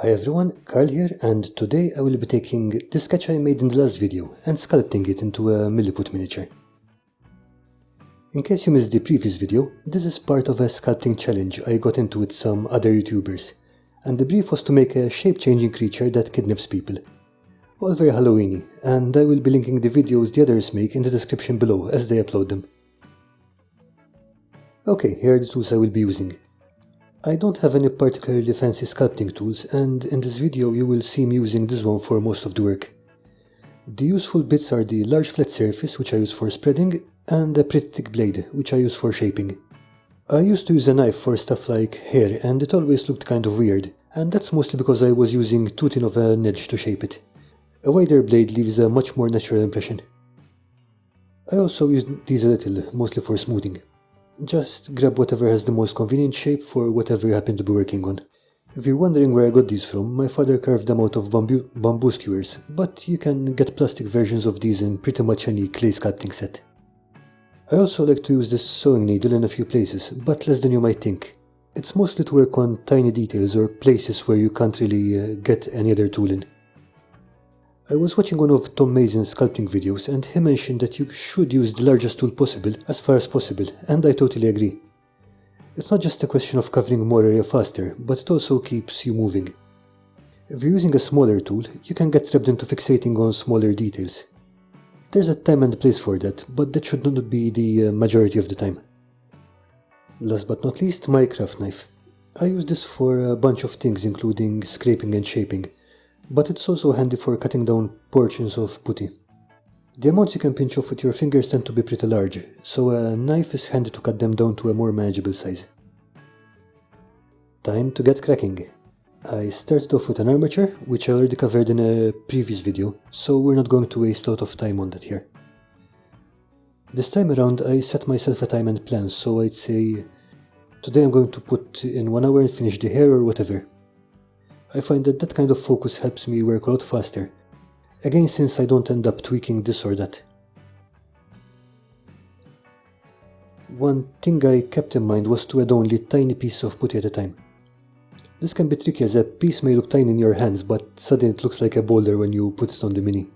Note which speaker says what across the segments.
Speaker 1: Hi everyone, Carl here, and today I will be taking the sketch I made in the last video and sculpting it into a Milliput miniature. In case you missed the previous video, this is part of a sculpting challenge I got into with some other YouTubers, and the brief was to make a shape-changing creature that kidnaps people. All very Halloweeny, and I will be linking the videos the others make in the description below as they upload them. Okay, here are the tools I will be using. I don't have any particularly fancy sculpting tools, and in this video you will see me using this one for most of the work. The useful bits are the large flat surface, which I use for spreading, and a pretty thick blade, which I use for shaping. I used to use a knife for stuff like hair, and it always looked kind of weird, and that's mostly because I was using too thin of an edge to shape it. A wider blade leaves a much more natural impression. I also use these a little, mostly for smoothing. Just grab whatever has the most convenient shape for whatever you happen to be working on. If you're wondering where I got these from, my father carved them out of bamboo skewers, but you can get plastic versions of these in pretty much any clay sculpting set. I also like to use this sewing needle in a few places, but less than you might think. It's mostly to work on tiny details or places where you can't really get any other tool in. I was watching one of Tom Mason's sculpting videos, and he mentioned that you should use the largest tool possible as far as possible, and I totally agree. It's not just a question of covering more area faster, but it also keeps you moving. If you're using a smaller tool, you can get trapped into fixating on smaller details. There's a time and place for that, but that should not be the majority of the time. Last but not least, my craft knife. I use this for a bunch of things, including scraping and shaping, but it's also handy for cutting down portions of putty. The amounts you can pinch off with your fingers tend to be pretty large, so a knife is handy to cut them down to a more manageable size. Time to get cracking. I started off with an armature, which I already covered in a previous video, so we're not going to waste a lot of time on that here. This time around I set myself a time and plan, so I'd say today I'm going to put in 1 hour and finish the hair or whatever. I find that kind of focus helps me work a lot faster, again since I don't end up tweaking this or that. One thing I kept in mind was to add only tiny pieces of putty at a time. This can be tricky as a piece may look tiny in your hands, but suddenly it looks like a boulder when you put it on the Mini.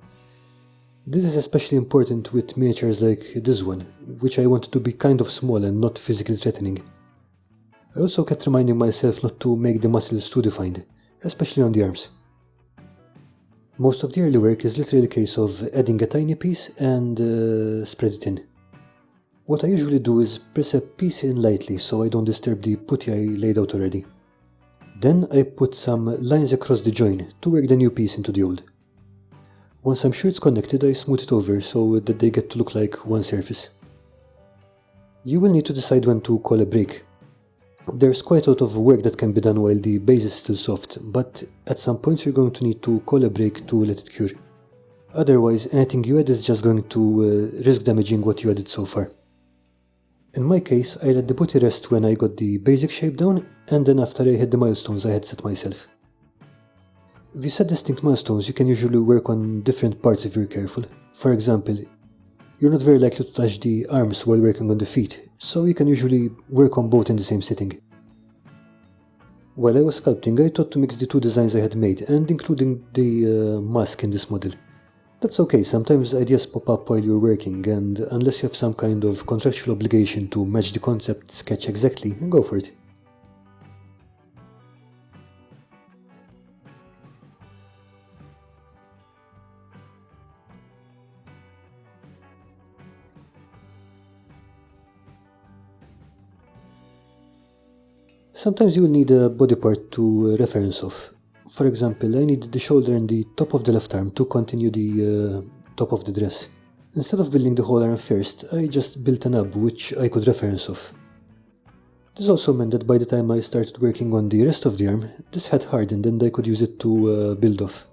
Speaker 1: This is especially important with miniatures like this one, which I wanted to be kind of small and not physically threatening. I also kept reminding myself not to make the muscles too defined, especially on the arms. Most of the early work is literally a case of adding a tiny piece and spread it in. What I usually do is press a piece in lightly so I don't disturb the putty I laid out already. Then I put some lines across the join to work the new piece into the old. Once I'm sure it's connected, I smooth it over so that they get to look like one surface. You will need to decide when to call a break. There's quite a lot of work that can be done while the base is still soft, but at some point you're going to need to call a break to let it cure. Otherwise, anything you add is just going to risk damaging what you added so far. In my case, I let the putty rest when I got the basic shape down, and then after I hit the milestones I had set myself. If you set distinct milestones, you can usually work on different parts if you're careful. For example, you're not very likely to touch the arms while working on the feet, so you can usually work on both in the same sitting. While I was sculpting, I thought to mix the two designs I had made, and including the mask in this model. That's okay, sometimes ideas pop up while you're working, and unless you have some kind of contractual obligation to match the concept sketch exactly, go for it. Sometimes you will need a body part to reference off. For example, I need the shoulder and the top of the left arm to continue the top of the dress. Instead of building the whole arm first, I just built an ab which I could reference off. This also meant that by the time I started working on the rest of the arm, this had hardened and I could use it to build off.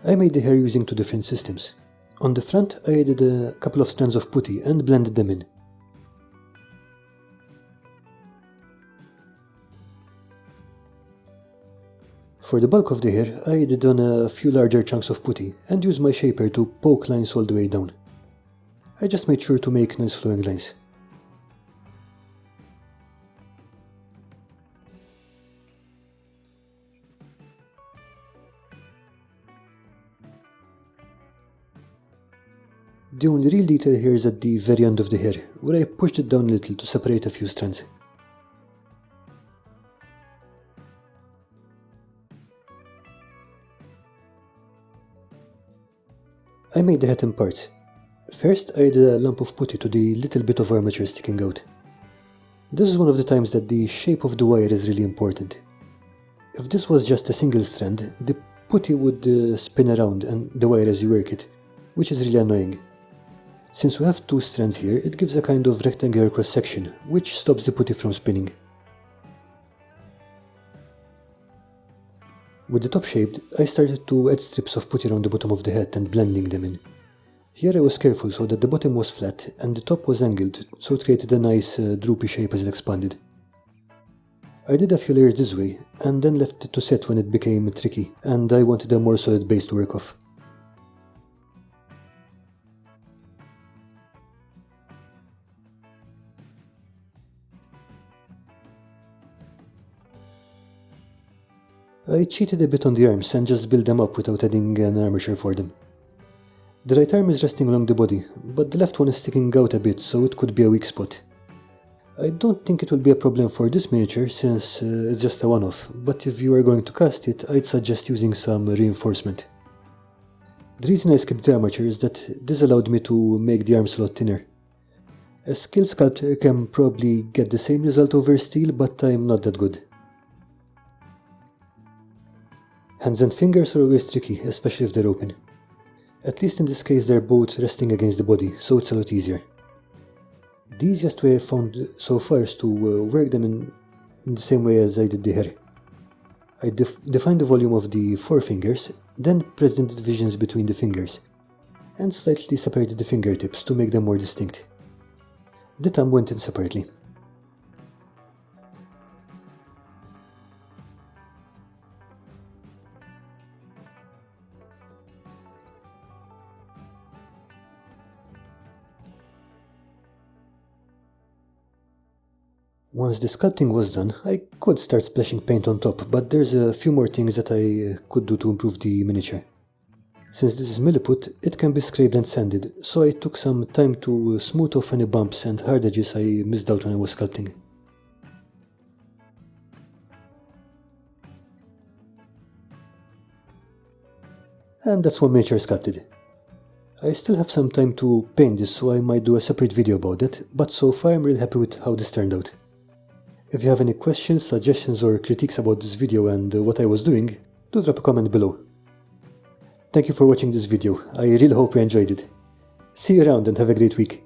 Speaker 1: I made the hair using two different systems. On the front, I added a couple of strands of putty and blended them in. For the bulk of the hair, I added on a few larger chunks of putty and used my shaper to poke lines all the way down. I just made sure to make nice flowing lines. The only real detail here is at the very end of the hair, where I pushed it down a little to separate a few strands. I made the hat in parts. First, I added a lump of putty to the little bit of armature sticking out. This is one of the times that the shape of the wire is really important. If this was just a single strand, the putty would spin around and the wire as you work it, which is really annoying. Since we have two strands here, it gives a kind of rectangular cross-section, which stops the putty from spinning. With the top shaped, I started to add strips of putty around the bottom of the hat and blending them in. Here I was careful so that the bottom was flat and the top was angled, so it created a nice droopy shape as it expanded. I did a few layers this way, and then left it to set when it became tricky, and I wanted a more solid base to work off. I cheated a bit on the arms and just built them up without adding an armature for them. The right arm is resting along the body, but the left one is sticking out a bit, so it could be a weak spot. I don't think it will be a problem for this miniature since it's just a one-off, but if you are going to cast it, I'd suggest using some reinforcement. The reason I skipped the armature is that this allowed me to make the arms a lot thinner. A skilled sculptor can probably get the same result over steel, but I'm not that good. Hands and fingers are always tricky, especially if they're open. At least in this case they're both resting against the body, so it's a lot easier. The easiest way I've found so far is to work them in the same way as I did the hair. I defined the volume of the four fingers, then pressed in the divisions between the fingers, and slightly separated the fingertips to make them more distinct. The thumb went in separately. Once the sculpting was done, I could start splashing paint on top, but there's a few more things that I could do to improve the miniature. Since this is milliput, it can be scraped and sanded, so I took some time to smooth off any bumps and hard edges I missed out when I was sculpting. And that's one miniature sculpted. I still have some time to paint this, so I might do a separate video about it, but so far I'm really happy with how this turned out. If you have any questions, suggestions or critiques about this video and what I was doing, do drop a comment below. Thank you for watching this video, I really hope you enjoyed it. See you around and have a great week.